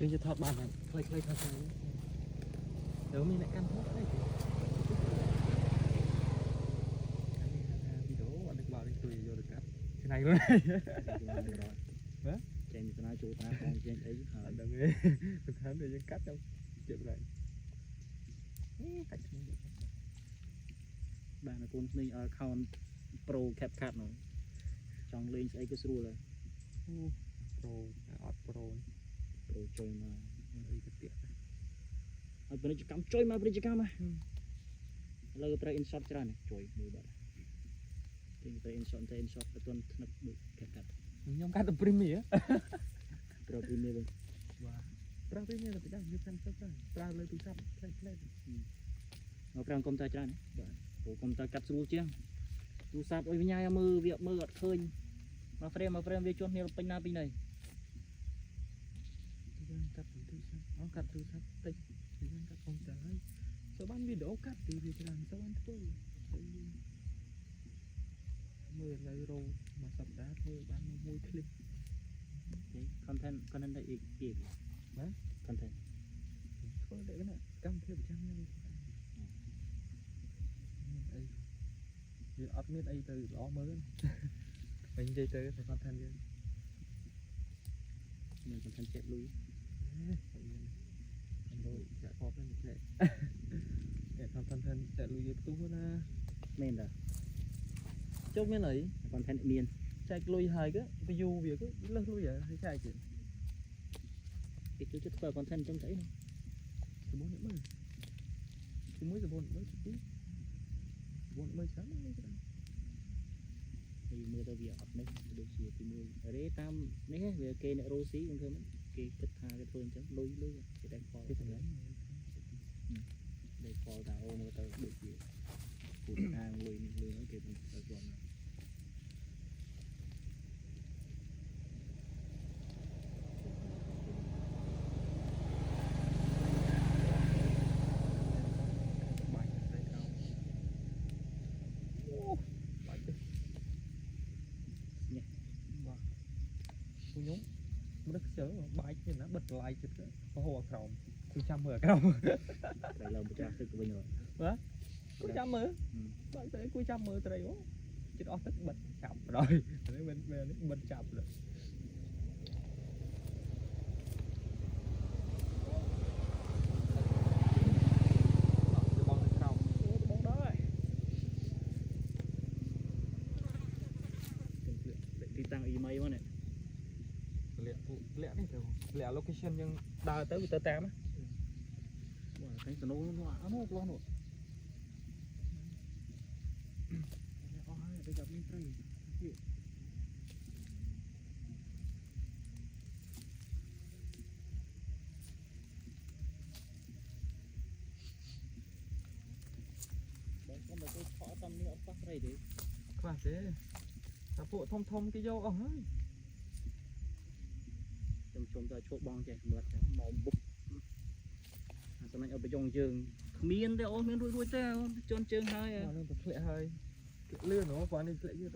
យើងจะថតបានហើយខ្លីៗថាស្អីទៅមានអ្នកកាន់ថតអីទេវីដេអូអត់ដឹកមកនេះជួយយកទៅកាត់ឆ្នៃខ្លួនហ៎ចេញពីណាចូលតាផងចេញអីអត់ដឹងទេទៅខាងទៅយើងកាត់ទៅជិះlạiកាច់គ្នាបានតែកូនក្មេង account pro CapCut នោះចង់លេងស្អីក៏ស្រួលដែរpro អត់ pro ជួយមកអីទៅទៀតអត់ពាណិជ្ជកម្មជួយមកពាណិជ្ជកម្មឥឡូវត្រូវ insert ច្រើនជួយមើលបាត់គេត្រូវ insert តែ insert ទៅទន់ថ្នឹកដូច CapCut ខ្ញុំកាត់ទៅ Premiere ប្រើ Premiere វិញបាទប្រើ Premiere ទៅដល់វាកាន់ទៅប្រើលើទូរស័ព្ទផ្លេតមកប្រើកុំព្យូទ័រច្រើនបាទព្រោះកុំព្យូទ័រកាត់ស្រួលជាងទូរស័ព្ទអុយវិញ្ញាយមើលវាមើលអត់ឃើញមក frame វាជន់គ្នាពេញណាពីណីយើងកាត់ទូរស័ព្ទកាត់ទូរស័ព្ទតិចយើងកាត់កុំព្យូទ័រហើយសូមបានវីដេអូកាត់ពីវាច្រើនសូមបានធ្វើមើលឥឡូវរោមួយសប្តាហ៍ធ្វើបានមួយคลิป content តែអីណា content ធ្វើតែណាកម្មវិធីប្រចាំថ្ងៃអីវាអត់មានអីទៅល្អមើលវិញនិយាយទៅ content យើងមាន content ចែកលុយដូចចាក់ខប់ហ្នឹងចែកអ្នកทำ content ចែកលុយយីផ្ទុះណាមែនតាជុំមានអី content មានចែកលុយហើយក៏ view វាក៏លើសលុយហើយចែកទៀតគេជួយធ្វើ content ចឹងស្អីនោះសម្បូរអ្នកមើលជាមួយសម្បូរអ្នកមើលទីសម្បូរអ្នកមើលច្រើនមើលច្រើនពីមើលទៅវាអត់នេះដូចជាពីមួយរេតាមនេះវាគេអ្នករ៉ូស៊ីខ្ញុំឃើញគេគិតថាគេធ្វើអញ្ចឹងលុយគេតែផលគេសម្រាប់តែផលថាអូមើលទៅដូចជាពូអាងលុយនេះលុយហ្នឹងគេមិនទៅគាត់ណាខ្ញុំមិនខ្ជិលបាយទេណាបិទឡាយចិត្តទៅហៅក្រោមគឺចាំមើលក្រោមត្រីឡើងម្ចាស់ទឹកវិញហ៎បាទគួយចាំមើលបើទៅគួយចាំមើលត្រីអូចិត្តអស់ទឹកបិទចាប់ដល់នេះមិននេះបិទចាប់ដល់បងទៅក្រោមបងដល់ហើយទីតាំងអ៊ីម៉ៃមកនេះលាក់នេះទៅលាក់ location យើងដើរទៅវាទៅតាមណាបាទតែទៅនោះអត់នោះនោះអស់ហើយទៅចាប់មានត្រីទៀតបងខ្ញុំទៅឆក់តាមនេះអត់ខ្វះត្រីទេខ្វះទេតែពួកធំគេយកអស់ហើយជុំទៅឈប់បងចេះសម្រាប់មកបុកអាសម្រាប់ឲ្យប្រយងយើងគ្មានទេអូនមានរួចទេអូនជន់ជើងហើយនឹងទៅធ្លាក់ហើយលឿនហ៎គាត់នេះធ្លាក់យឺត